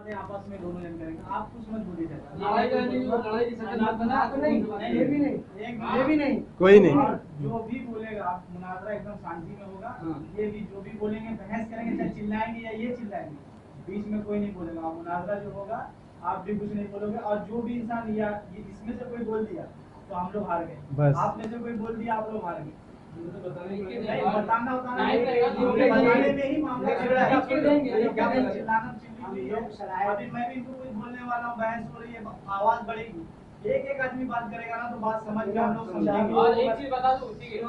अपने आपस में दोनों जन करेंगे, आप कुछ मत बोलिए सर। लड़ाई की शक्ल बना तो नहीं, ये भी नहीं, ये भी नहीं, कोई नहीं। जो भी बोलेगा आप मुनाजरा एकदम शांति में होगा। ये भी जो भी बोलेंगे बहस करेंगे, चाहे चिल्लाएंगे या ये चिल्लाएंगे, बीच में कोई नहीं बोलेगा। मुनाजरा जो होगा आप भी कुछ नहीं बोलोगे, और जो भी इंसान या इसमें से कोई बोल दिया तो हम लोग हार गए, आप में से कोई बोल दिया आप लोग हार गए। बताना होता में ही मामला अभी मैं भी इनको कुछ बोलने वाला हूँ, बहस हो रही है, आवाज बढ़ेगी, एक एक आदमी बात करेगा ना तो बात समझ के हम लोग समझेंगे। और एक चीज बता दूं, ठीक है,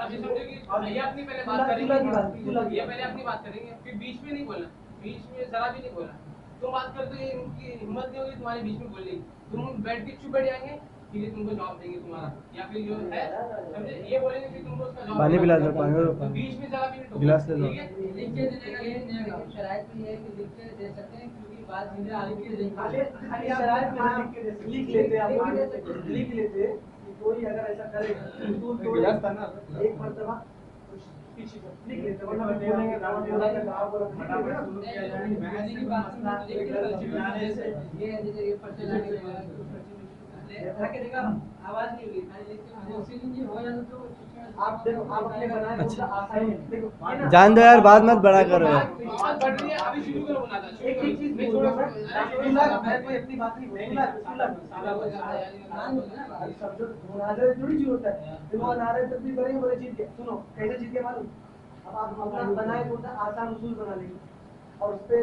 अभी समझो कि ये अपनी पहले बात करेंगे, ये पहले अपनी बात करेंगे, फिर बीच में नहीं बोलना, बीच में जरा भी नहीं बोलना। तुम बात करते हो, इनकी हिम्मत नहीं होगी तुम्हारे बीच में बोलने की, तुम बैठ के चुप बैठ जाएंगे, फिर ये तुमको जवाब देंगे तुम्हारा, या फिर जो है समझे ये बोलेंगे कि तुमको उसका जवाब पानी पिला दो, पानी दो, तो बीच में जरा भी नहीं गिलास ले लो। ठीक है, लिख के देने का ये नहीं है, शरायत में ये है कि लिख के दे सकते हैं, क्योंकि बात सीधे आगे के देंगे। खाली शरायत में लिख लेते आप लिख लेते कि कोई अगर ऐसा करेगा तो एक मर्तबा पीछे लिख लेते, वरना बोलेंगे गाँव बोला के गाँव बोला फटाफट किया जाए, बहस की मसला चिल्लाने से ये पर्चे लाने के बाद आके देखा आवाज नहीं हुई, मैंने लिख के हो जाता तो आप देखो, आप अपने बनाए मुद्दा आसान देखो, जान दो यार, बात मत बड़ा करो यार। बात बढ़ रही है, अभी शुरू करो बनाना। एक एक चीज मैं छोड़ो सर, मैं कोई अपनी बात नहीं बोलूंगा, सब जो मुनाजरे थोड़ी चीज होता है, देखो मुनाजरे तब भी करेंगे बोले जीत गए, सुनो कैसे जीत गए मालूम, अब आप अपना बनाए मुद्दा आसान उसूल बना लेंगे और उस पे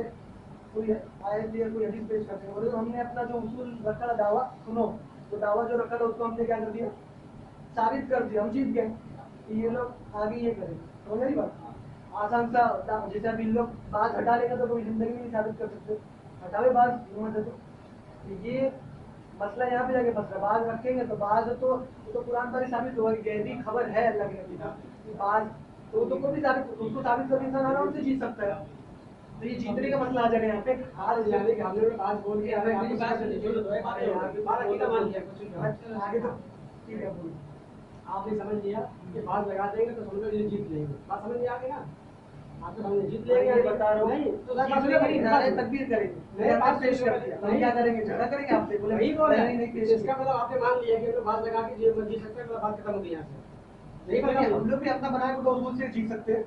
कोई आयत या कोई हदीस पेश करते हैं, बोले तो हमने अपना जो उसूल रखा दावा, सुनो तो दावा जो रखा था उसको हमने क्या कर दिया, साबित कर दिया, हम जीत गए कि ये लोग आगे ये करेंगे, समझ रही बात, आसान सा। जैसे अभी लोग बात हटा लेगा तो कोई जिंदगी में नहीं साबित कर सकते, हटावे बात हिम्मत है तो ये मसला यहाँ पे जाके फंस रहा, बात रखेंगे तो बात तो कुरान पर ही साबित होगा कि गैबी खबर है अल्लाह के नबी की बात, तो को भी साबित, उसको साबित करने इंसान आराम से जीत सकता है। तो ये जीतने का मसला आ जाएगा यहाँ पे, हार जाने के हम लोग आज बोल के आगे तो ठीक है, आपने समझ लिया कि बात लगा देंगे तो समझो ये जीत लेंगे, बात समझ में आ गई ना, आपको समझ जीत लेंगे, बता रहा हूँ नहीं तो तकबीर करेंगे, मेरे पास पेश कर दिया, हम क्या करेंगे, झगड़ा करेंगे आपसे, बोले नहीं बोल रहे नहीं, इसका मतलब आपने मान लिया कि बात लगा के जीत सकते हैं, बात खत्म हो गई यहाँ से, नहीं मतलब हम लोग भी अपना बनाए तो उसूल से जीत सकते हैं।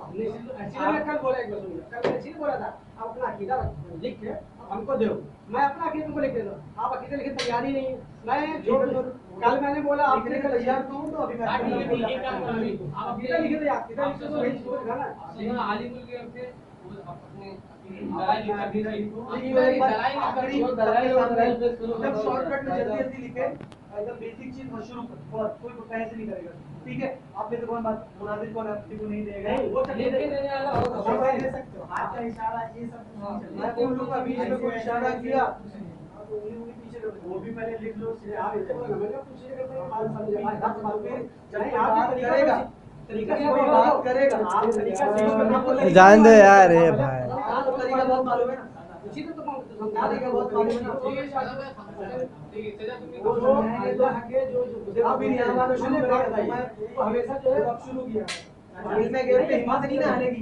कल बोला एक बार सुनिए, कल मैंने चीज बोला था, आप अपना अकीदा लिख के हमको दो, मैं अपना अकीदा तुमको लिख देता, आप अकीदा लिखने तैयार ही नहीं, मैं जो कल मैंने बोला आप लिखने का तैयार तो हूँ, तो अभी मैं आप अकीदा लिखे थे, अकीदा लिखे तो वही सोच रहा ना, आलिमुल के अपने शॉर्टकट में जल्दी जल्दी लिखे, एकदम बेसिक चीज शुरू कर, कोई पैसे नहीं करेगा, ठीक है। आप में से कौन बात मुनाजिर कौन आपको को नहीं देगा, वो लिख के देने वाला होगा, दे सकते हो, हाथ का इशारा ये सब मैं बोल लूंगा, बीच में कोई इशारा किया तो उंगली पीछे कर, वो भी पहले लिख लो, आप इसे बोलो मैंने पूछिए करते हैं, बात समझ में बात मालूम चाहे आप करेगा तरीका से कोई बात करेगा, आप तरीका से यूज करना बोले, जान दो यार, ये भाई आप तरीका बहुत मालूम है ना, उसी को तो समझाने का बहुत मालूम है ना, जो अभी यहाँ वालों शुरू करेगा, मैं हमेशा जो है अब शुरू किया इसमें गेम पे हिम्मत नहीं ना आने की,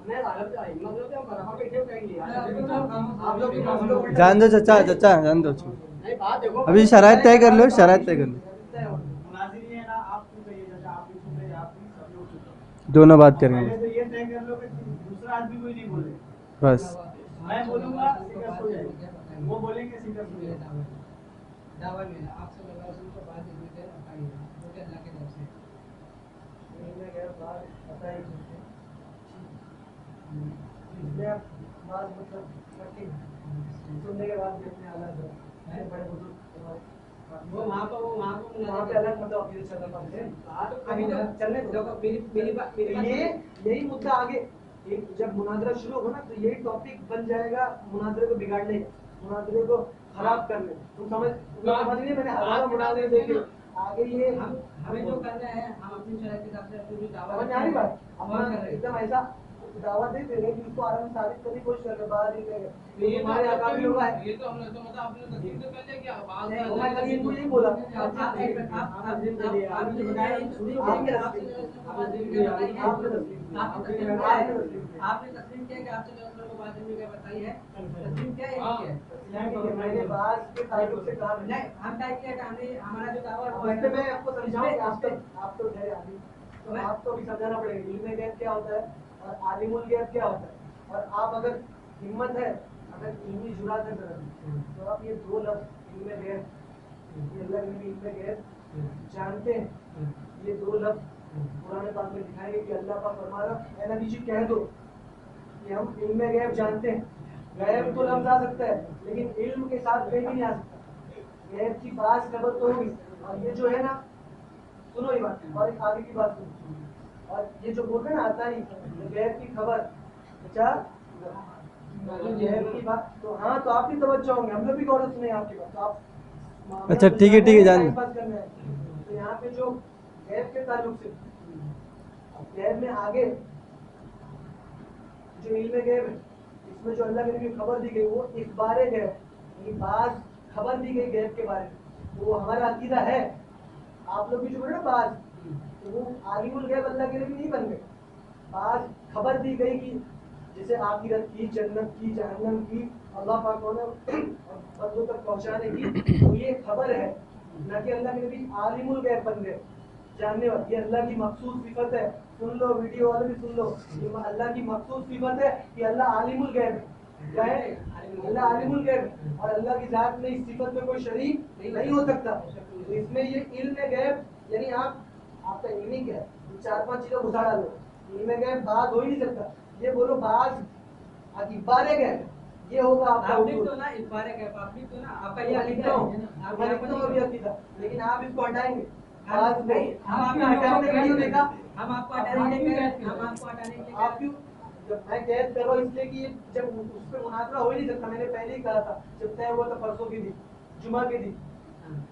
मैं हालत का हिम्मत होते हम बराबर बैठे कहेंगे आप लोग हम लोग जान दो चाचा, चाचा जान दो, नहीं बात देखो, अभी शराइत तय कर लो, शराइत तय कर लो, मुनाजिर है ना, आप खुद कहिए जैसे आप भी सुन रहे हैं, आप भी सब लोग सुन रहे हैं, दोनों बात करेंगे पहले तो ये तय कर लो कि दूसरा आदमी कोई नहीं बोले, बस। मैं बोलूंगा सीधा सो जाएगा, वो बोलेंगे सीधा सो जाएगा, दावा में आपसे लगा सुन बात है बताइए अल्लाह के तरफ से मैं कह बात पता ही इसलिए बात मतलब कठिन सुनने के बाद भी अपने अलग है बड़े बुजुर्ग वो वहाँ पे अलग मतलब अभी चल रहा है, चलने दो, मेरी बात यही मुद्दा आगे एक जब मुनाजरा शुरू होगा ना तो यही टॉपिक बन जाएगा मुनाजरे को बिगाड़ने का, मुनाजरे को खराब करने, तुम समझ नहीं, मैंने हजारों मुनाजरे देखे आगे, ये हमें जो करना है हम अपनी शरायत के हिसाब से अपनी दावा समझ आ रही बात, अपना एकदम ऐसा दावा देते रहे कि उसको आराम से साबित करने की कोशिश कर रहे हैं, बाहर निकले गए। ये तो हमारे आगामी लोग आए, ये तो हमने तो मतलब आपने तस्लीम तो कर लिया कि आवाज नहीं, मैं कभी इनको यही बोला आपने जो बताया आपने तस्लीम किया कि आपसे जो लोगों को बात करने का बताई है, तस्लीम क्या है, ये क्या है? मैंने बात के ताल्लुक से कहा नहीं, हम क्या किया कि हमने हमारा जो दावा है वो वैसे मैं आपको समझाऊं कि आप तो ठहरे आदमी, तो आपको भी समझाना पड़ेगा इल्म गैब क्या होता है और आलिमुल गैब क्या होता है। और आप अगर हिम्मत है, अगर इल्मी जुरात है तो आप ये दो लफ्ज इल्म गैब, ये अल्लाह के नबी इल्म गैब जानते हैं, ये दो लफ्ज कुरान पाक में दिखाएंगे कि अल्लाह पाक फरमा रहा है नबी जी कह दो कि हम इल्म गैब जानते हैं। गैब तो लफ्ज आ सकता है लेकिन इल्म के साथ गैब ही नहीं आ सकता। गैब की बात खबर तो होगी, और ये जो है ना, सुनो ये बात और एक आगे की बात सुनो, और ये जो बोलते हैं ना आता ही गैब की खबर, अच्छा गैब की बात, तो हाँ तो आप भी तवज्जो होंगे, हम लोग भी गौर से सुने आपकी बात, तो आप अच्छा ठीक है जान। तो यहाँ पे जो गैब के ताल्लुक से, गैब में आगे जो इल्म गैब है इसमें जो अल्लाह के नबी को खबर दी गई वो इखबार गैब, यानी बाज खबर दी गई गैब के बारे में, तो वो हमारा अकीदा है। आप लोग भी जो बोले ना बाज, तो वो आलिमुल गैब अल्लाह के नबी नहीं बन गए, बाज खबर दी गई कि जैसे आखिरत की, जन्नत की, जहन्नम की, अल्लाह पाक को बंदों तक पहुंचाने की, तो ये खबर है, न कि अल्लाह के नबी आलिमुल गैब बन गए जानने वाले। ये अल्लाह की मखसूस सिफत है, सुन लो वीडियो वाले भी सुन लो, ये अल्लाह की मखसूस सिफत है कि अल्लाह आलिमुल गैब है। क्या है? अल्लाह आलिमुल गैब, और अल्लाह की जात में इस सिफत में कोई शरीक नहीं हो सकता। तो इसमें ये इल्म गैब, यानी आपका इल्म ही क्या है, 4-5 चीजों घुसा डालो, इल्म गैब बात हो ही नहीं सकता। ये बोलो बाज इबारे गैब, ये होगा आपका आप लिख उसूल। दो ना, इबारे का आप लिख दो ना, आपका मैं ये लिखता हूँ, आप मैं लिखता हूँ अभी अकीदा, लेकिन आप इसको हटाएंगे। बाज नहीं, हम आपने हटाने का वीडियो देखा, हम आपको हटाने के लिए, हम आपको हटाने के लिए आप क्यों, जब मैं कैद कर रहा हूँ इसलिए कि जब उस पर मुनाजरा हो ही नहीं सकता, मैंने पहले ही कहा था जब तय हुआ था परसों की दिन, जुमा के दिन,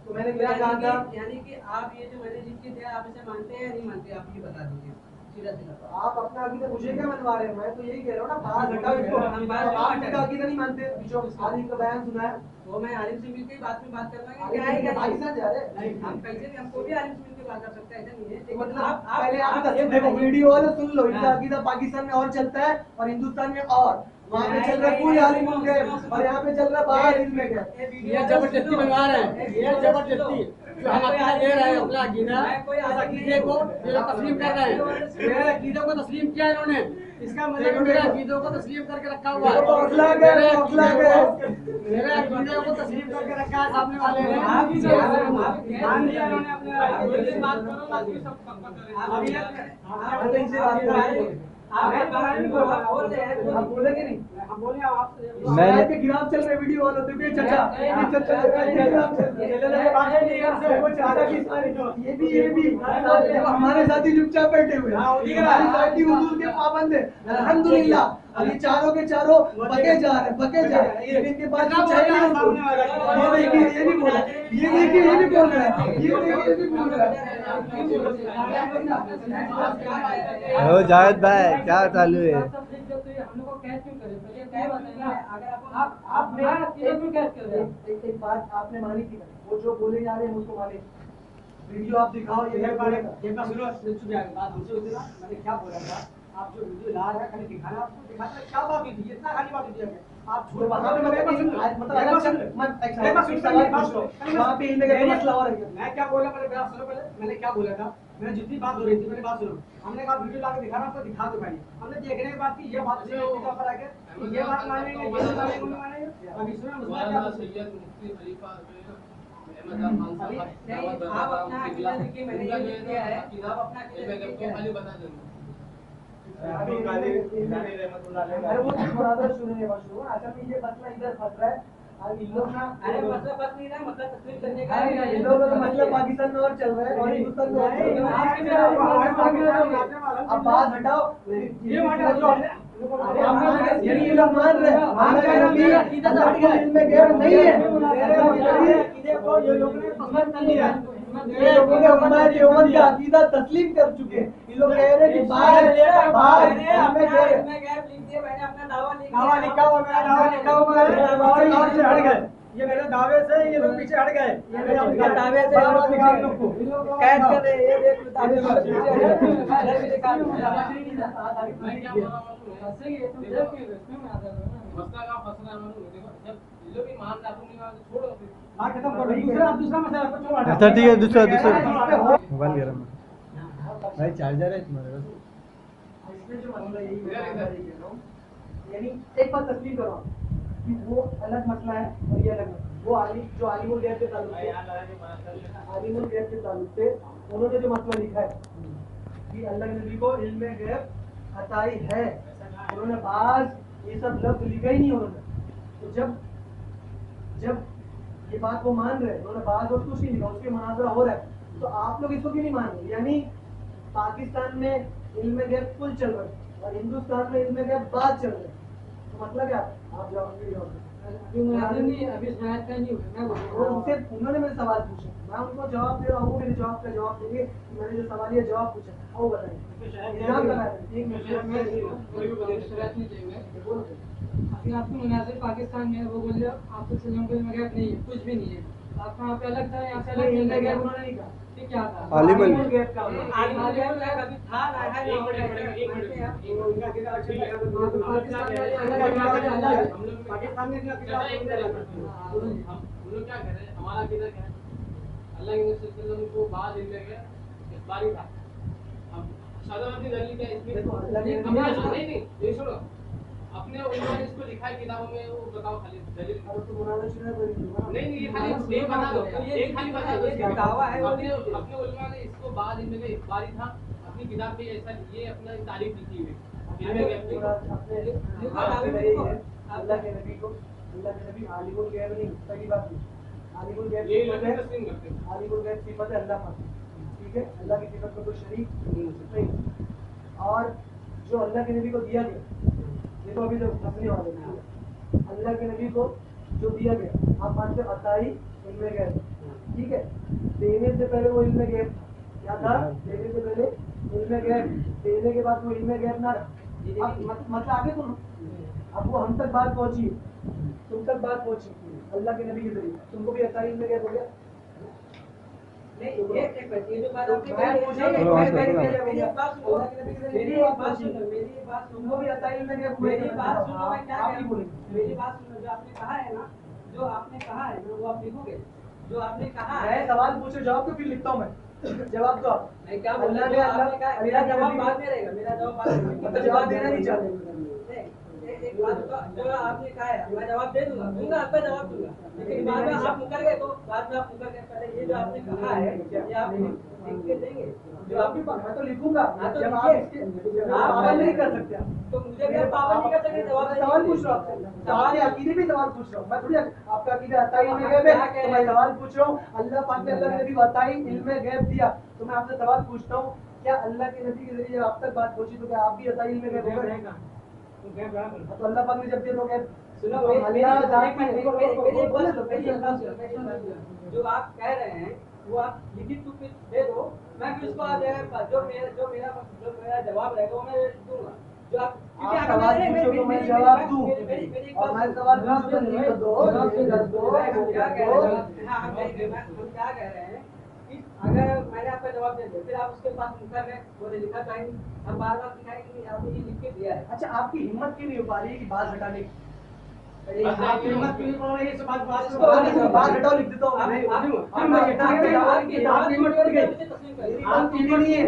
तो मैंने क्या कहा था, यानी कि आप ये जो मैंने जिसकी दिया आप इसे मानते हैं या नहीं मानते, आप ये बता दीजिए सीधा सीधा। आप अपना अकीदा मुझे क्या मनवा रहे हैं, मैं तो यही कह रहा हूँ ना, बात हटाओ इसको। आप इसका अकीदा नहीं मानते, जो आलिम का बयान सुना है, वो मैं आलिम से मिलकर बात में बात करना है, आलिम क्या है क्या पाकिस्तान जा रहे नहीं, हैं। हम कैसे भी हमको भी आलिम से मिलकर बात कर सकते हैं, ऐसा नहीं है। लेकिन मतलब आप पहले आप ये देखो बताइए- वीडियो वाले सुन लो, इनका हाँ। अकीदा पाकिस्तान में और चलता है और हिंदुस्तान में और, वहाँ पे चल रहा है पूरी आलिम उल गैब और यहाँ पे चल रहा है बाहर इल्म गैब। ये जबरदस्ती बनवा रहे हैं, ये जबरदस्ती जो हम अकीदा दे रहे हैं अपना अकीदा, उस अकीदे को ये तस्लीम कर रहे हैं। मेरे अकीदों को तस्लीम किया इन्होंने, इसका मतलब मेरे अकीदों को तस्लीम करके रखा हुआ है। बौखला गए, बौखला गए। मेरे अकीदे को तस्लीम करके रखा है सामने वाले ने। मान लिया इन्होंने अपने बात करो ना, अभी सब पक्का करेंगे। आप इनसे बात करेंगे, आप बोलेंगे नहीं, हम बोले आपसे मैंने- के खिलाफ चल रहे वीडियो वालों, देखिए चाचा देखो चाचा की सारी, ये भी देखो हमारे साथी चुपचाप बैठे हुए हैं, हमारी साथी हुजूर के पाबंद है अल्हम्दुलिल्लाह, और ये चारों के चारों बके जा रहे हैं, बके जा रहे हैं। इनके पास कुछ है नहीं, सामने वाला ये देखिए ये भी बोल रहा है, ये देखिए ये भी बोल रहा है, ये देखिए ये भी बोल रहा है। ओ जावेद भाई क्या चालू है? एक बात आपने मानी थी, वो जो बोले जा रहे हैं उसको माने, वीडियो आप दिखाओ, ये बोलेगा। बात हमसे होती ना, मैंने क्या बोला था, आप जो वीडियो ला रहे हैं खाली दिखाना, आपको दिखाना क्या बात हुई थी, इतना खाली बात हुई थी आप तो वहाँ पे वहाँ पे इल्म का मसला और है। मैं क्या बोला पहले मेरा सुनो, पहले मैंने क्या बोला था, मैंने जितनी बात हो रही थी मैंने बात सुनो, हमने कहा वीडियो ला के दिखाना, आपको दिखा दो पहले, हमने देखने की बात की, ये बात के ऊपर आके ये बात मानेंगे, ये बात मानेंगे, नहीं मानेंगे। अब इसमें मुझे क्या मौलाना सैयद मुफ्ती खलीफा अहमद खान साहब आप अपना अकीदा देखिए, मैंने ये लिख दिया है, आप अपना अकीदा मैं देखिए। खाली बता दूंगा। अरे वो मुनाज़रा शुरू नहीं हुआ, शुरू असल में ये मसला इधर फंस रहा है, और इन लोग ना, अरे मतलब बस नहीं रहा, मतलब तस्लीम करने का इन लोगों का मतलब पाकिस्तान में और चल रहा है और हिंदुस्तान में और चल रहा है। अब बात हटाओ, यानी ये लोग मान रहे हैं अल्लाह के नबी इल्म गैब नहीं है, ये लोग ने पसंद कर लिया, ये लोगों ने उम्मत देवबंद का अकीदा तस्लीम कर चुके हैं। ये लोग कह रहे हैं कि बाहर मैं गैप लिख दिया, मैंने अपना दावा लिखा हुआ, मेरा दावा लिखा हुआ है और दावे से हट गए। ये मेरे दावे से ये लोग पीछे हट गए। ये दावे से ये लोग पीछे कैद कर रहे हैं। ये देख दावे से पीछे हट गए। इधर भी दिखा दो। मैं क्या बोल रहा हूँ मसला का फंसना है मालूम है। देखो जब ये लोग भी मान जाते नहीं मान तो छोड़ो फिर हाँ खत्म करो। दूसरा मसला को छोड़। अच्छा ठीक है, दूसरा मोबाइल गरम है भाई, चार्जर है तुम्हारे पास? इसमें जो मसला यही है, यानी एक बात तस्लीम करो कि वो अलग मसला है और ये अलग मसला। वो जो आलिमुल गैब के ताल्लुक से उन्होंने जो मसला लिखा है कि अल्लाह के नबी को इल्म गैब अताई है, उन्होंने बाज ये सब लफ्ज लिखा ही नहीं उन्होंने। तो जब ये बात वो मान रहे हैं, उन्होंने बाज और कुछ नहीं लिखा, उसके मुनाजरा हो रहा है, तो आप लोग इसको क्यों नहीं मान रहे? यानी पाकिस्तान में इल्म गैब कुल चल रहा है और हिंदुस्तान में इल्म गैब बात चल रहा है, तो मतलब क्या? आप जवाब अभी सुनाया नहीं हुआ। उनसे उन्होंने मेरे सवाल पूछे, मैं उनको जवाब दे रहा हूँ, वो मेरे जवाब का जवाब देंगे। मैंने जो सवाल या जवाब पूछा वो बताएंगे। अभी आपको मुनासिब पाकिस्तान में वो बोल रहे आप तो सलीम को मगर नहीं है, कुछ भी नहीं है। आपका वहाँ पे अलग था, यहाँ से अलग मिल गया। उन्होंने नहीं कहा ठीक क्या था आलिमुल गैब का आलिमुल गैब का कभी था ना है ना हो रहा है। पाकिस्तान में हम लोग क्या कर रहे हैं? हमारा अकीदा क्या है? अल्लाह के नबी सल्लल्लाहु अलैहि वसल्लम को बाद इल्म गैब इखबारी था। हम शादावती दलील क्या इसमें? देखो, अल्लाह के नबी नहीं ये सुनो, अपने उन्होंने इसको लिखा है किताबों में, वो बताओ खाली दलील। और तो मुनाज़ा शुरू कर दी। नहीं ये खाली एक बता दो, एक खाली बता दो। ये दावा है अपने उलमा ने इसको बाद इल्म गैब इखबारी था अपनी किताब में ऐसा ये अपना तारीफ लिखी हुई है इल्म गैब की। अल्लाह के नबी आलिमुल गैब नहीं, पहली बात आलिमुल गैब ये लोग तस्लीम करते हैं। आलिमुल गैब सिफत है अल्लाह पाक, ठीक है? अल्लाह की सिफत में कोई शरीक नहीं। और जो अल्लाह के नबी को दिया गया, देखो अभी जो फंसने वाले हैं, अल्लाह के नबी को जो दिया गया, आप मानते हो अताई इल्म गैब, ठीक है? देने से पहले वो इल्म गैब क्या था? देने से पहले इल्म गैब, देने के बाद वो इल्म गैब ना रहा। अब मतलब आगे सुनो, अब वो हम तक बात पहुंची, तुम तक बात पहुंची अल्लाह के नबी के जरिए, तुमको भी अताई इल्म गैब हो गया। नहीं ये जो बात आपने मैं पूछ रहा हूँ, मेरी बात सुनो, मेरी बात सुनो, तुमको भी अताई इल्म गैब मेरी बात सुनो, मैं क्या आप कह ही रहा बोलेंगे। हूँ। मेरी बात सुनो, जो आपने कहा है ना, जो आपने कहा है ना वो आप लिखोगे। जो आपने कहा है, मैं सवाल पूछो जवाब तो फिर लिखता हूँ मैं, जवाब दो आप। मैं क्या बोल अल्लाह रहा ने हूँ, आपने कहा मेरा जवाब बाद में रहेगा, मेरा जवाब बाद में। मतलब जवाब देना नहीं चाहते। एक बात जो आपने कहा है मैं जवाब दे दूंगा आपका जवाब दूंगा, लेकिन बाद में आप मुकर गए तो बाद में आप मुकर गए। पहले ये जो आपने कहा है ये आप लिख के देंगे। जो आपकी मैं तो लिखूंगा, हाँ तो जब आप लिखिए। इसके आप पाबंद नहीं कर सकते आप। तो मुझे क्या पाबंद नहीं कर सकते, जवाब मैं सवाल पूछ रहा हूँ आपसे, सवाल के अकीदे भी सवाल पूछ रहा हूँ मैं, थोड़ी आपका अकीदा अताई इल्म गैब है तो मैं सवाल पूछ रहा हूँ। अल्लाह पाक ने अल्लाह के नबी को अताई इल्म गैब दिया, तो मैं आपसे सवाल पूछता हूँ, क्या अल्लाह के नबी के जरिए जब आप तक बात पहुंची तो क्या आप भी अताई इल्म गैब हो गए? तो अल्लाह पाक ने जब दिया तो गैब सुनो, जो आप कह रहे हैं वो आप लिखित रूप में दे दो, मैं फिर उसको जो मेरा जवाब रहेगा वो मैं दूंगा। जो आप सवाल पूछो तो मैं जवाब दूं, और मैं सवाल पूछ तो लिख दो। हम क्या कह रहे हैं कि अगर मैंने आपका जवाब दे दिया फिर आप उसके पास मुकर गए, बोले लिखा तो नहीं, हम बार बार दिखाएंगे कि आपने ये लिख के दिया है। अच्छा, आपकी हिम्मत क्यों नहीं हो पा रही है कि बात हटाने की? आपकी हिम्मत क्यों नहीं हो रही है इस बात बात हटाओ, लिख देता हूँ। आपकी हिम्मत टूट गई, आपकी हिम्मत नहीं है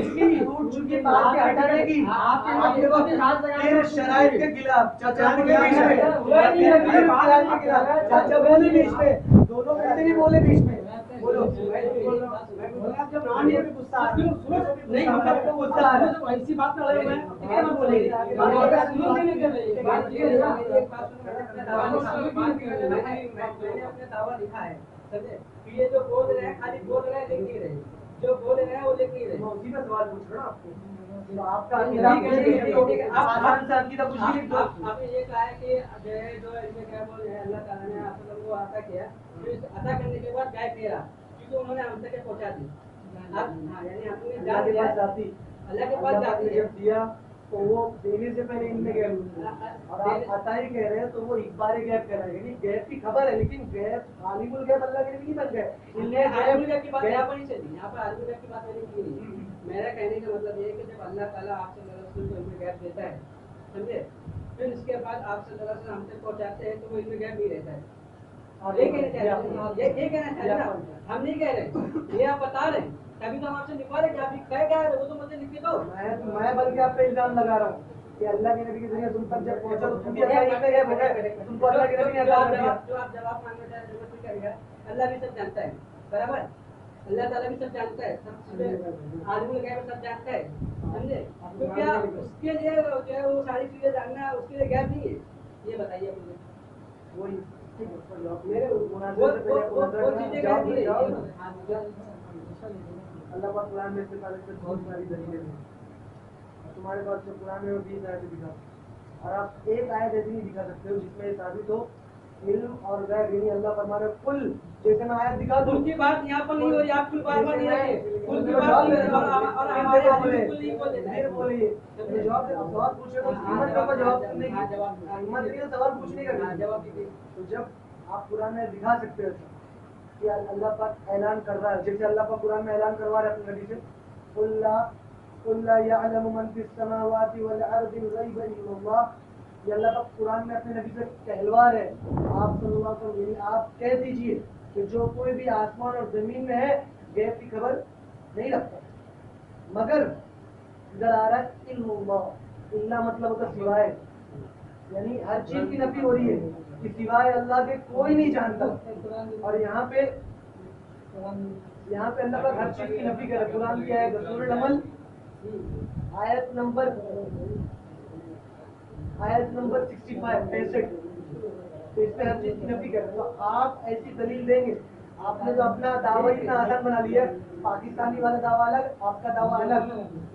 टूट चुकी बात के हटाने की। आप देखो फिर शराइत के खिलाफ चाचा बोले बीच में, चाचा बोले बीच में, दोनों बेटे भी बोले बीच में। बोलो जब नाम ये भी गुस्सा आ रहा है, नहीं सबको गुस्सा आ रहा है, तो ऐसी बात ना लगे मैं क्या ना बोलेंगे मैंने अपने दावा लिखा है, समझे? ये जो बोल रहे हैं खाली बोल रहे हैं, लिख नहीं रहे। जो बोल रहे हैं वो लिख नहीं रहे। मैं उसी में सवाल पूछ रहा हूँ आपको। तो आपका अकीदा आसान सा अकीदा कुछ भी लिख दो। आपने ये कहा है कि जो इसमें क्या बोल रहे हैं अल्लाह ताला ने आप लोगों को अता किया, फिर अता करने के बाद क्या किया? जो उन्होंने हम तक पहुंचा दी। यानी हमने अल्लाह के पास जाती, अल्लाह के पास अल्लाह जाती ने है। जब दिया तो वो देने से पहले इनमें गैप, और आप अता ही कह रहे हैं तो वो इकबार गैप कह रहे हैं, यानी गैप की खबर है, लेकिन गैप आलिमुल गैप अल्लाह के नबी नहीं बन गए। इनने आलिमुल गैप की बात यहाँ पर नहीं चली, यहाँ पर आलिमुल गैप की बात मैंने की नहीं। मेरा कहने का मतलब ये है कि जब अल्लाह ताला आपसे रसूल को इनमें गैप देता है, समझे, फिर इसके बाद आपसे रसूल हम तक पहुंचाते हैं तो वो इनमें गैप नहीं रहता है। ये कहना चाह रहे, ये कहना चाह रहे ना, हम नहीं कह रहे, ये आप बता रहे हैं, तभी तो हम आपसे लिखवा रहे कि आप कह क्या है वो तो मुझे लिख के दो। मैं बल्कि आप पे इल्जाम लगा रहा हूँ कि अल्लाह के नबी के जरिए तुम तक जब पहुंचा तो तुम भी अल्लाह ही में गए हो गए, तुमको अल्लाह के नबी ने अता कर दिया। जो आप जवाब मांगना चाह रहे हैं करेगा, अल्लाह भी सब जानता है, बराबर, अल्लाह ताला भी सब जानता है, सब चीजें आलिमुल गैब सब जानता है, समझे, तो क्या उसके लिए जो है वो सारी चीजें जानना उसके लिए गैप नहीं है, ये बताइए मुझे। वही मेरे वो चीजें गैप नहीं है। अल्लाह पाक कुरान में इस्तेमाल करते बहुत सारी दलीलें हैं, और तुम्हारे पास जो कुरान में वो 20 आयतें दिखा, और आप एक आयत ऐसी नहीं दिखा सकते हो जिसमें ये साबित हो इल्म और गैब, यानी अल्लाह फरमा रहे कुल, जैसे मैं आयत दिखा दूं उनकी बात यहाँ पर नहीं हो रही, आप कुल बार-बार नहीं आते, कुल की बात और हमारे आदमी बिल्कुल नहीं बोल देते हैं। बोलिए जवाब, आप सवाल पूछ रहे हो तो हिम्मत करो जवाब सुनने की, हिम्मत नहीं है सवाल पूछने का, जवाब दीजिए। तो जब आप कुरान में दिखा सकते हो कि अल्लाह पाक ऐलान कर रहा है, जैसे अल्लाह पाक कुरान में ऐलान करवा रहे हैं अपने नबी से, कुल ला यअलमु मन फिस समावाति वल अर्दि गैब इल्लल्लाह, ये अल्लाह पाक कुरान में अपने नबी से कहलवा रहे हैं, आप सल्लल्लाहु अलैहि वसल्लम आप कह दीजिए कि जो कोई भी आसमान और जमीन में है गैब की खबर नहीं रखता, मगर इधर आ रहा है इल्मुल्लाह, इल्ला मतलब होता सिवाय, यानी हर चीज की नफी हो रही है कि सिवाय अल्लाह के कोई नहीं जानता, और यहाँ पे अल्लाह पाक हर चीज की नफी कर रहा है। कुरान की आयत सूरह नमल आयत नंबर 65 तो इसमें हर चीज की नफी कर रहे हैं। तो आप ऐसी दलील देंगे, आपने जो अपना दावा इतना आसान बना लिया, पाकिस्तानी वाला दावा अलग, आपका दावा अलग,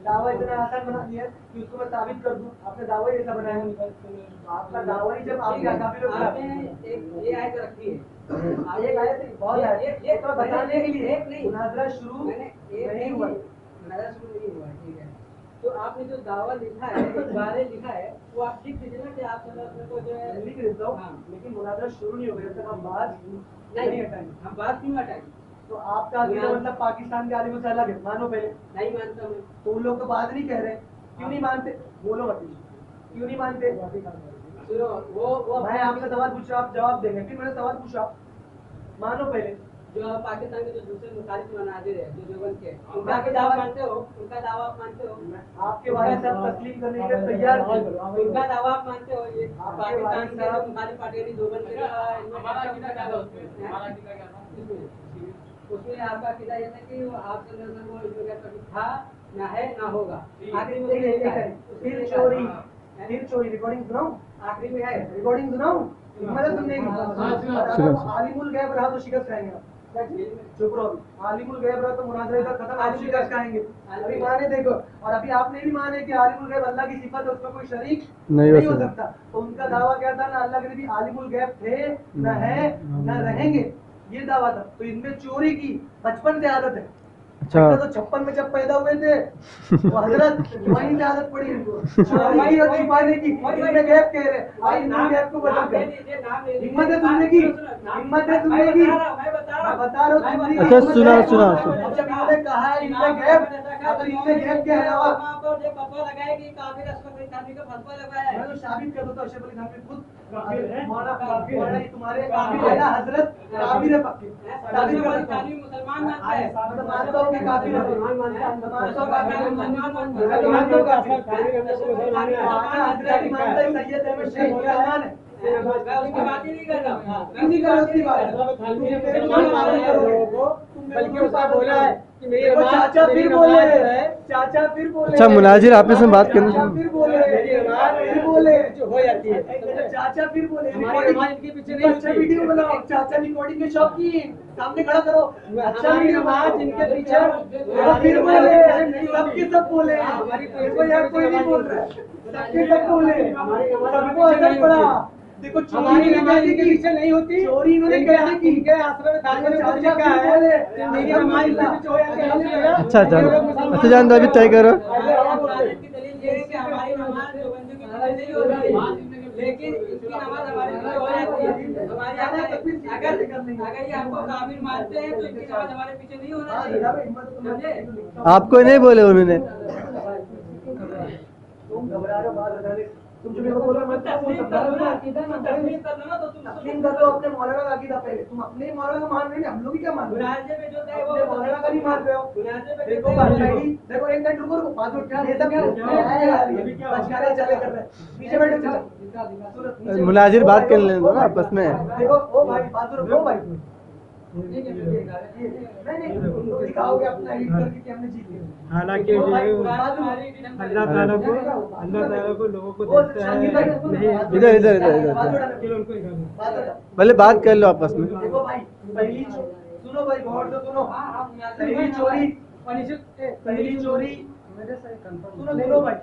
दावा इतना आसान बना दिया कि उसको मैं साबित कर दूं, आपने दावा ही ऐसा बनाया, तो आपका दावा ही जब आपके अकाबिर आपने एक आयत रखी है, एक आयत बहुत है, ये तो बताने के लिए एक नहीं, मुनाजरा शुरू नहीं हुआ, मुनाजरा शुरू नहीं हुआ, ठीक है, तो आपने जो दावा लिखा है, बारे लिखा है, वो आप लिख दीजिए ना कि आप को जो है लिख देता हूँ, लेकिन मुनाजरा शुरू नहीं हो गया, जब तक हम बात नहीं हटाएंगे। हम बात क्यों हटाएंगे? तो आपका अकीदा मतलब पाकिस्तान के आलिमों से अलग है, मानो पहले, नहीं मानता मैं, तो उन लोग तो बात नहीं कह रहे, क्यों नहीं मानते, बोलो मत, क्यों नहीं मानते, सुनो, वो मैं आपसे सवाल पूछ रहा हूँ, आप जवाब देंगे, फिर मैंने सवाल पूछा, मानो पहले जो पाकिस्तान के जो दूसरे मुखालिफ मनाजिर है, जो देवबंद के, उनका भी दावा मानते हो, उनका दावा आप मानते हो, आपके बारे से आप तस्लीम करने के लिए तैयार थे, उनका दावा आप मानते हो, ये आपके पाकिस्तान के बारे जो मुखालिफ पार्टी है देवबंद के, हमारा अकीदा क्या था उसमें, हमारा अकीदा क्या था उसमें आपका अकीदा ये था कि आप वो इसमें कभी था ना है ना होगा, आखिरी में एक लिखा है, फिर चोरी रिकॉर्डिंग सुनाऊं, आखिरी में है रिकॉर्डिंग सुनाऊं, मतलब सुनने की, अगर आलिमुल गैब रहा तो शिकस्त खाएंगे आप, चुप रहो, आलिमुल गैब रहा तो मुनाजरे का खत्म, आप शिकस्त खाएंगे, अभी माने देखो, और अभी आपने भी माने कि आलिमुल गैब अल्लाह की सिफत है, उसमें कोई शरीक नहीं हो सकता, तो उनका दावा क्या था, ना अल्लाह के नबी आलिमुल गैब थे, न है, न रहेंगे, ये दावा था। तो इनमें चोरी की बचपन से आदत है, अच्छा, तो 56 में जब पैदा हुए थे तो हजरत वहीं से आदत पड़ी इनको चोरी और छिपाने की, इनमें गैप कह रहे हैं, भाई नाम गैप को बदल कर, हिम्मत है सुनने की, हिम्मत है सुनने की, मैं बता रहा हूँ, अच्छा सुना अब जब इन्होंने कहा है इनमें गैप, अगर इनमें गैप के अलावा मैं तो साबित कर देता हूँ, शेख अली थानवी खुद तुम्हारे हजरत काबिर है पक्के, साबित कर देता हूँ, मैं मानता हूँ कि काफिर है, मानता हूँ काफिर है, मैं तो मानता हूँ काफिर है, हजरत मानता है सैयद अहमद शेख मुसलमान है, मैं उसकी बात ही नहीं कर रहा, क्यों नहीं कर उसकी बात, बल्कि उसने बोला है कि मेरी चाचा फिर बोले, चाचा फिर बोले, अच्छा मुनाजिर आपस में बात करनी फिर बोले, फिर बोले जो हो जाती है, चाचा फिर बोले हमारी नमाज इनके पीछे नहीं अच्छा होती। वीडियो बनाओ, चाचा रिकॉर्डिंग के शौकीन, सामने खड़ा करो, अच्छा हमारी वीडियो नमाज बनाओ। इनके पीछे देखो फिर बोले, सबके सब बोले, हमारी देखो यहाँ कोई नहीं बोल रहा है, सबके सब बोले, हमारी नमाज सबको इनके असर पीछे पड़ा। नहीं होती। देखो चोरी हमारी इन्होंने नमाज कैसे इनके की, पीछे नहीं होती। चोरी इन्होंने कैसे की, इनके आश्रम में दाखिल होने चाचा लिखा फिर है बोले, मेरी नमाज इनके पीछे हो जाती है, अल्हम्दुलिल्लाह। अच्छा जान, ये लोग मुसलमान अच्छा जान, तो अभी तय करो। की दलील ये है कि हमारी नमाज देवबंदियों की नमाज नहीं हो रही है, लेकिन इनकी नमाज हमारे पीछे हो जाती है। हमारे अगर ये हमको काबिल मानते हैं तो इनकी नमाज हमारे पीछे नहीं होना चाहिए, समझे? आपको नहीं बोले उन्होंने? तुम घबरा रहे हो बात बताने, तुम जो मेरे को बोल रहे हो, मैं तस्लीम समझा कर लो रहा ना, हूँ। तस्लीम कर लो ना, तो तुम तस्लीम कर लो अपने मौलाना का अकीदा पहले, तुम अपने ही मौलाना का मान रहे हो, हम लोग ही क्या मान रहे हैं? मुनाजे में जो है अपने मौलाना का नहीं मान रहे हो। मुनाजे में देखो पहली, देखो एक मिनट रुको, बात उठा, ये सब क्या बचकाने चले कर रहे हैं, पीछे बैठो चलो। मुनाजिर बात कर लेने दो ना आपस में। देखो ओ भाई बात रुको भाई, नहीं तुम दिखाओगे अपना एडिट करके कि हमने जीत लिया। हालांकि ओ भाई, जो बात रुको। अल्लाह ताला को लोगों को वो देखता शांति है। भाई, नहीं, इधर इधर इधर इधर बात उठा। पहले बात कर लो आपस में। देखो भाई, पहली सुनो भाई, गौर से सुनो, पहली चोरी, पहली चोरी, सुनो भाई,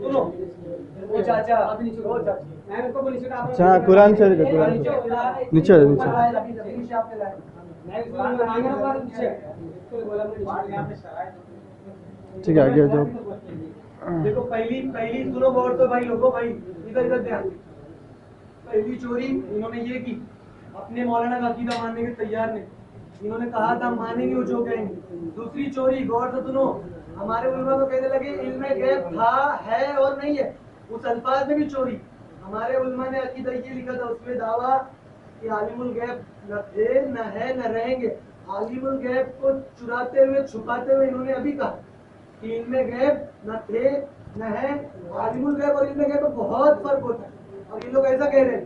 सुनो, ओ चाचा, ओ चाचा, मैं उनको पुलिस का अच्छा कुरान शरीफ है, कुरान शरीफ। नीचे नीचे नीचे आपने लाए। मैं उसको मांगे ना बात पीछे तो बोला मैं ठीक है, आगे जाओ। देखो पहली पहली सुनो गौर से भाई, लोगो भाई, इधर इधर ध्यान। पहली चोरी इन्होंने ये की, अपने मौलाना का अकीदा मानने के तैयार नहीं, इन्होंने कहा था मानेंगे वो जो कहेंगे। दूसरी चोरी गौर से सुनो, हमारे उलमा तो कहने लगे इल्मे गैब था, है और नहीं है, उस अल्फाज में भी चोरी। हमारे उलमा ने अकीदा ये लिखा था उसमें दावा कि आलिमुल गैब न थे, न है, न रहेंगे। आलिमुल गैब को चुराते हुए, छुपाते हुए इन्होंने अभी कहा कि इल्मे गैब न थे, न है। आलिमुल गैब और इल्मे गैब में बहुत फर्क होता है, और ये लोग ऐसा कह रहे हैं।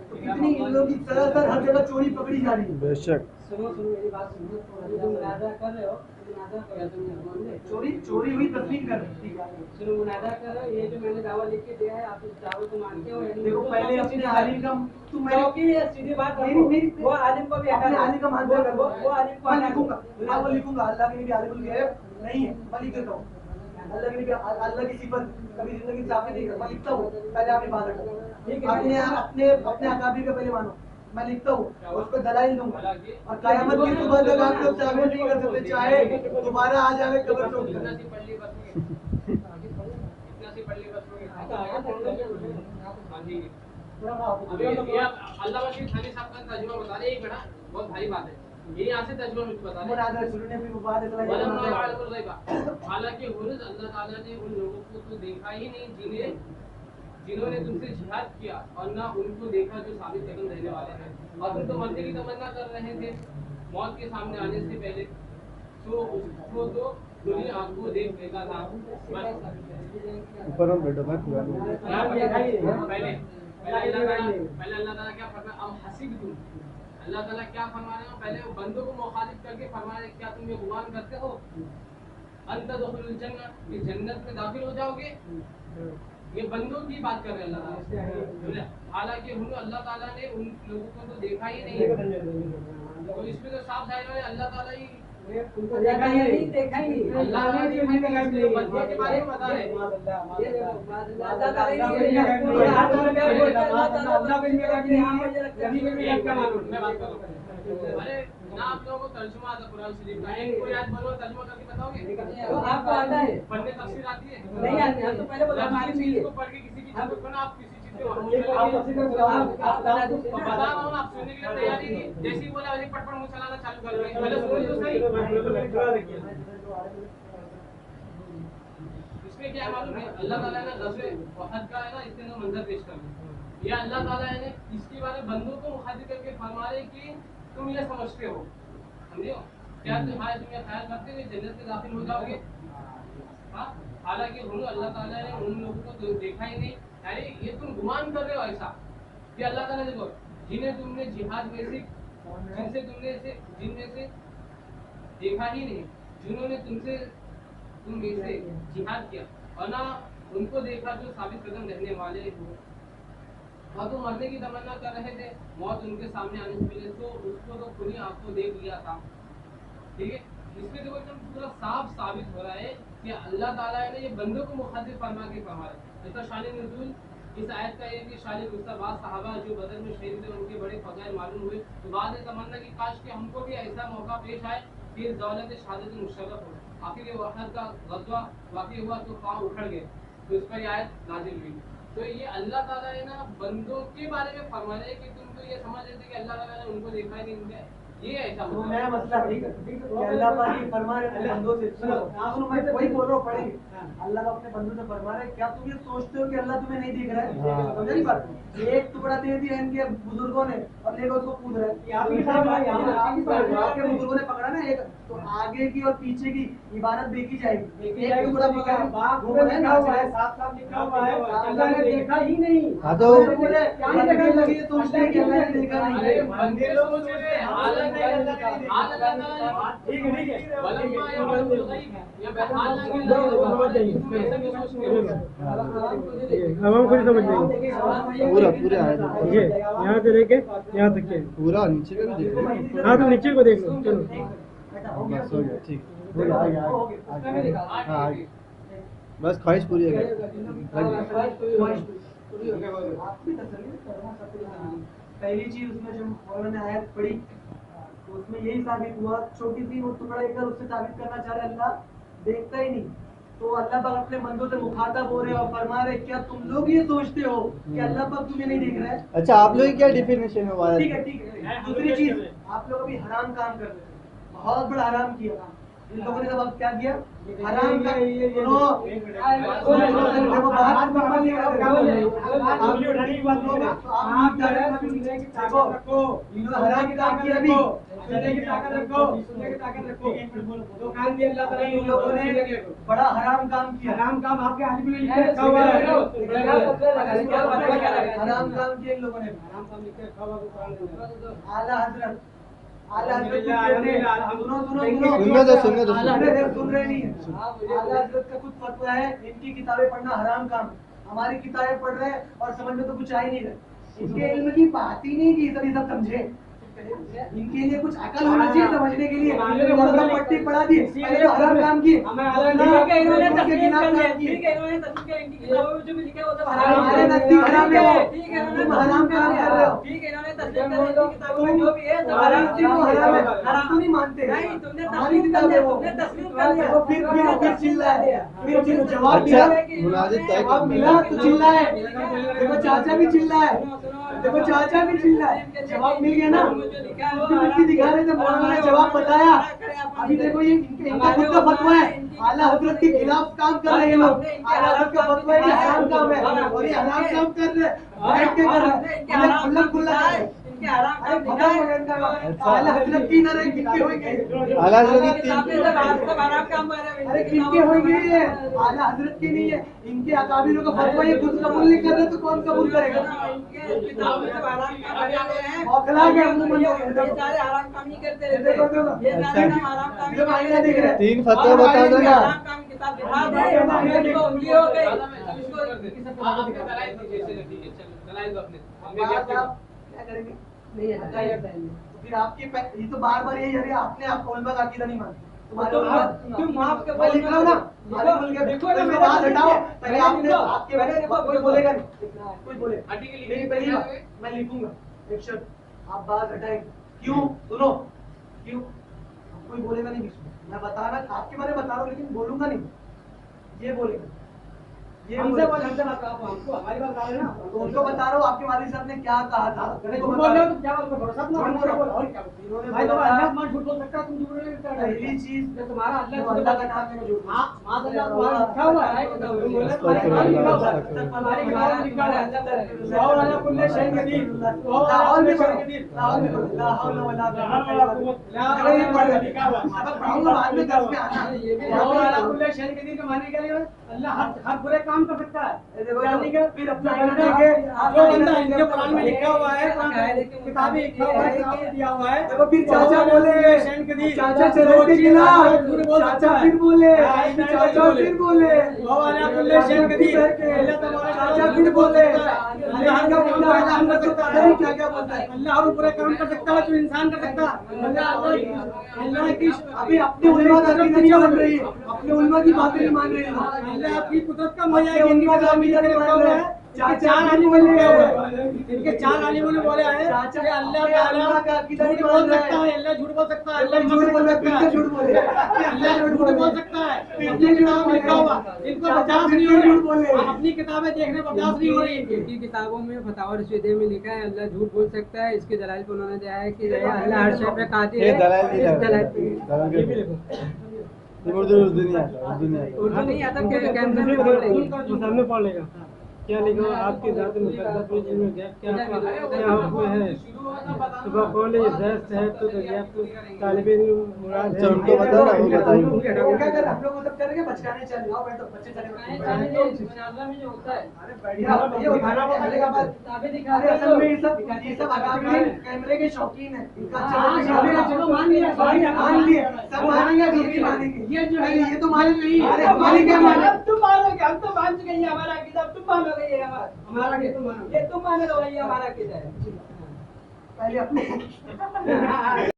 तो कितनी इन लोगों की सरासर हर जगह चोरी पकड़ी जा रही है। बेशक सुनो मेरी बात सुनो, जो मुनाजा कर रहे हो, मुनाजा करो तुम मान ले। चोरी चोरी हुई तस्लीम कर ठीक है। सुनो मुनाजा कर रहे हो, ये जो मैंने दावा लिख के दिया है आप इस दावे को मानते हो या नहीं? देखो पहले अपने आलिम का तुम क्योंकि ये सीधी बात मेरी मेरी वो आलिम को भी अपने आलिम का मान वो आलिम को मैं लिखूंगा, मैं वो लिखूंगा, अल्लाह के नबी आलिमुल गैब नहीं है, मैं लिख देता हूँ। अल्लाह के नबी, अल्लाह की सिफत कभी जिंदगी से आपने नहीं कर, मैं लिखता हूँ। पहले आप इबादत करो, अपने अपने अपने अकाबिर का पहले मानो, मैं लिखता हूँ, उस पर दलाइल दूंगा, और कयामत की सुबह तक आप लोग साबित नहीं कर सकते, चाहे दोबारा आ जावे कब्र से उठकर। इतना सी पढ़ ली बस में, इतना सी पढ़ ली बस में। हाँ जी, अभी ये अल्लाह बशीर थानी साहब का तर्जुमा बता रहे हैं, एक बेटा बहुत भारी बात है, ये यहाँ से तर्जुमा मुझे बता रहे हैं। मुनाज़ा शुरू ने भी बात इतना हालांकि हुर्ज अल्लाह ताला ने उन लोगों को तो देखा ही नहीं जिन्होंने तुमसे जिहाद किया, और ना उनको देखा जो साबित कदम रहने वाले हैं, और तुम तो मरने की तमन्ना कर रहे थे मौत के सामने आने से पहले, तो उसको तो दुनिया आपको देख लेता था। ऊपर में बैठो भाई, कुरान में। पहले अल्लाह ताला क्या फरमाया, अब हसीब तुम, अल्लाह ताला क्या फरमा रहे हो, पहले वो बंदों को मुखालिफ करके फरमा रहे, क्या तुम ये गुमान करते हो अंत दुखुल जन्नत, कि जन्नत में दाखिल हो जाओगे? ये बंदों की बात कर रहे हैं अल्लाह ताला। हालांकि अल्लाह ताला ने उन लोगों को तो देखा ही नहीं, तो इसमें तो साफ जाहिर है अल्लाह ताला ही देखा ही नहीं अल्लाह ने देखा ही नहीं, बंदों के बारे में बता रहे हैं। मैं बात कर रहा हूँ, अरे ना आप लोगों को तर्जुमा आता कुरान शरीफ का, एक कोई आयत बोलो तर्जुमा करके बताओगे? तो आपको आता है? पढ़ने तफसीर आती है? नहीं आती, हम तो पहले बोला हमारी चीज चीज को पढ़ के किसी की चीज को ना आप किसी चीज को आप बता रहा हूँ, आप सुनने के लिए तैयार ही नहीं, जैसे ही बोला वैसे पटपट मुंह चलाना चालू कर रहे हैं। पहले सुनो तो सही। इसमें क्या मालूम है, अल्लाह ताला ने ग़ज़वे उहद का है ना, इसके अंदर मंजर पेश कर दिया। ये अल्लाह ताला ने इसके बारे में बंदों को मुखातिब करके फरमा रहे कि तुम ये समझते हो, समझे हो क्या, तुम्हारे तुम ये ख्याल करते हो जन्नत में दाखिल हो जाओगे? हाँ, हालांकि अल्लाह ताला ने उन लोगों को तो देखा ही नहीं, यानी ये तुम गुमान कर रहे हो ऐसा कि अल्लाह ताला देखो जिन्हें तुमने जिहाद में से, जिनसे तुमने से जिनमें से देखा ही नहीं, जिन्होंने तुमसे तुम में से जिहाद किया, और ना उनको देखा जो साबित कदम रहने वाले हो, वह तो मरने की तमन्ना कर रहे थे, मौत उनके सामने आने से पहले, तो उसको तो खुद ही आपको देख लिया था। ठीक है, इसमें देखो एकदम पूरा साफ साबित हो रहा है कि अल्लाह ताला है ना ये बंदों को मुखातिब फरमा के फरमा रहा है। इसका शान नुज़ूल इस आयत का ये कि शान मुस्तफा सहाबा जो बदर में शहीद थे उनके बड़े फज़ाइल मालूम हुए, तो बाद में तमन्ना की काश कि हमको भी ऐसा मौका पेश आए कि इस दौलत शहादत मुशर्रफ हो। आखिर ये वहद का गज़वा वाक़ई हुआ तो पाँव उखड़ गए, तो इस पर ये आयत नाज़िल हुई। तो ये अल्लाह ताला है ना बंदों के बारे में फरमा रहे हैं कि तुम तो ये समझ लेते कि अल्लाह ताला ने उनको देखा है कि इनका ये ऐसा वो नया मसला ठीक है कि अल्लाह पाक ये फरमा रहे हैं बंदों से, सुनो मैं वही बोल रहा हूँ, पढ़ेंगे। अल्लाह पाक अपने बंदों से फरमा रहे हैं, क्या तुम ये सोचते हो कि अल्लाह तुम्हें नहीं देख रहा है? समझ नहीं बात? एक टुकड़ा दे दिया इनके बुजुर्गों ने और लेकर उसको कूद रहे हैं। आपके बुजुर्गों ने पकड़ा ना एक, तो आगे की और पीछे की इबारत देखी जाएगी। एक टुकड़ा पकड़ा वो बोले ना 7 साल लिखा हुआ है, अल्लाह ने देखा ही नहीं। हाँ तो बोले क्या नहीं देखा, ये सोचते हैं कि अल्लाह ने देखा नहीं। बंदे लोग सोच रहे हैं हालत ठीक है वलम्मा या बलुल गैब या बहाल ना के अब हम खुद समझ लेंगे पूरे आयत ये यहाँ से लेके यहाँ तक के पूरा नीचे का भी देख लो। हाँ तो नीचे को देख लो, चलो बस हो गया, ठीक हो गया, आ गया हाँ आ गया, बस ख्वाहिश पूरी हो गई। पहली चीज उसमें जब मौलाना ने आयत पढ़ी तो उसमें यही साबित हुआ, छोटी सी वो टुकड़ा लेकर उससे साबित करना चाह रहे अल्लाह देखता ही नहीं। तो अल्लाह पाक अपने बंदों से मुखातब हो रहे और फरमा रहे क्या तुम लोग ये सोचते हो कि अल्लाह पाक तुम्हें नहीं देख रहा है? अच्छा आप लोग क्या डिफिनेशन है वाला? ठीक है। दूसरी चीज, आप लोग अभी हराम काम कर रहे थे, बहुत बड़ा हराम किया इन लोगों ने। जब अब क्या किया हराम का, हराम काम किया अभी इन लोगों ने बड़ा हराम काम किया। हराम काम आपके हाथ में लिखा हुआ है, हराम काम किया इन लोगों ने। आला हजरत सुन रहे नहीं है। आला हजरत का कुछ फतवा है, इनकी किताबें पढ़ना हराम काम, हमारी किताबें पढ़ रहे हैं और समझ में तो कुछ आ ही नहीं रहा। इनके इल्म की बात ही नहीं की सब समझे, इनके लिए कुछ अकल होना चाहिए समझने के लिए। पट्टी पढ़ा दी, पहले तो हराम काम किए, इन्होंने तस्लीम कर लिया, ठीक है इन्होंने तस्लीम किया, इनकी किताबों में जो भी लिखा है वो सब हमारे नजदीक हराम है वो, ठीक है तुम हराम काम कर रहे हो। ठीक है इन्होंने तस्लीम कर लिया, किताबों में जो भी है सब हराम हराम चीज को हराम है, हराम हम तो नहीं मानते। नहीं तुमने हमारी तस्लीम कर किताब है लिया, वो, तुमने तस्लीम कर लिया, फिर चिल्ला है, फिर जवाब अच्छा, मिला, मुनाजिर तय जवाब मिला तो चिल्ला है। देखो चाचा भी चिल्ला है, देखो चाचा भी चिल्ला है, जवाब मिल गया ना। मिट्टी दिखा रहे थे, मौलाना ने जवाब बताया। अभी देखो ये इनका खुद का फतवा है, आला हजरत के खिलाफ काम कर रहे हैं लोग। आला हजरत का फतवा है कि हराम काम है और ये हराम काम कर रहे हैं, बैठ के कर रहे हैं, खुल्ला खुल्ला कर रहे हैं। आला हजरत की ना रहे, कितने होंगे आला हजरत की अरे किनके होंगे ये? आला हजरत के नहीं है, इनके अकाबिरों का फतवा ये खुद कबूल नहीं कर रहे तो कौन कबूल करेगा? औखला के अमूमन तीन फतवा बता दो ना। क्या करेंगे? नहीं है फिर आपके ये तो बार बार यही है, आपने आप उलमा का अकीदा नहीं मानते। तुम माफ के मैं लिख रहा हूँ ना, देखो ना मेरे बात हटाओ, पहले आपने आपके बारे में कोई बोलेगा नहीं, कोई बोले मेरी पहली बात मैं लिखूंगा एक शब्द, आप बात हटाएंगे क्यों? सुनो क्यों? कोई बोलेगा नहीं बीच में, मैं बता रहा आपके बारे में बता रहा हूँ लेकिन बोलूंगा नहीं, ये बोलेगा हमसे हमको हमारी बात बता रहे ना, तो उनको बता रहा हूँ आपके वालिद साहब ने क्या कहा था। पहली चीज तुम्हारा अल्लाह का नाम है झूठ, अल्लाह हर बुरे काम कर सकता है। देखो क्या लिखा? फिर अपना जो बना के बंदा इनके कुरान में लिखा हुआ है, किताबें लिखा हुआ है, किताब में दिया हुआ है। देखो फिर चाचा बोले, चाचा चले थे कि ना, चाचा फिर बोले, चाचा फिर बोले, चाचा फिर बोले, अल्लाह का बंदा है, हम तो पता नहीं क्या क्या बोलता है। अल्लाह हर बुरे काम कर सकता है जो इंसान कर सकता है। अल्लाह की अभी अपनी उलमा की बातें नहीं मान रही, अपने उलमा की बातें नहीं मान रही। अल्लाह आपकी कुदरत का मुहैया है, उनका इनकी नाम किताब में इधर लिखा हुआ है। चाचा चार फिर आलिमों ने बोले, लिखा हुआ है। इनके चार आलिमों ने बोला है चाचा कि अल्लाह अपने ताला अल्लाह का अकीदा झूठ नहीं बोल मान रहा सकता है। है, अल्लाह झूठ बोल सकता है, अल्लाह झूठ बोल रहा है, फिर से झूठ बोले, अल्लाह झूठ बोल सकता है। फिर अपनी से झूठ किताब में लिखा हुआ, बोले, इनको चाचा बर्दाश्त फिर नहीं से हो झूठ रही, बोले। अपनी किताबें देखने बर्दाश्त नहीं हो रही इनकी। इनकी किताबों में फतावा रशीदे में लिखा है अल्लाह झूठ बोल सकता है। इसके दलाइल पे उन्होंने दिया है कि अल्लाह हर शय पे कादिर है। इस दलाइल पे उर्दू नहीं आता, उर्दू नहीं आता, उर्दू कैमरे में पढ़ लेंगे। सामने पढ़ लेगा। क्या लिखा हुआ? आपकी जात मुकद्दस में जिनमें गैप क्या हुक्म है? सुबह कौन दस्त है तो दरियाफ्त तालिब इल्म मुराद है। उनको बताओ ना, वो बताइए। वो क्या कर हम लोग मतलब करेंगे बचकाने चले आओ बैठो बच्चे चले जनाजा में जो होता है अरे बढ़िया ये उठाना पड़ेगा बात किताबें दिखा अरे असल में ये सब अकाबिर कैमरे के शौकीन है इनका चलो मान लिया, मान लिए सब मानेंगे जो भी मानेंगे ये जो है ये तो माने नहीं अरे अरे माने क्या माने तुम मानोगे, हम तो मान चुके हैं, ये हमारा अकीदा। तुम मानोगे ये हमारा ये तो मानो। ये तुम मानोगे, ये हमारा अकीदा है। पहले अपने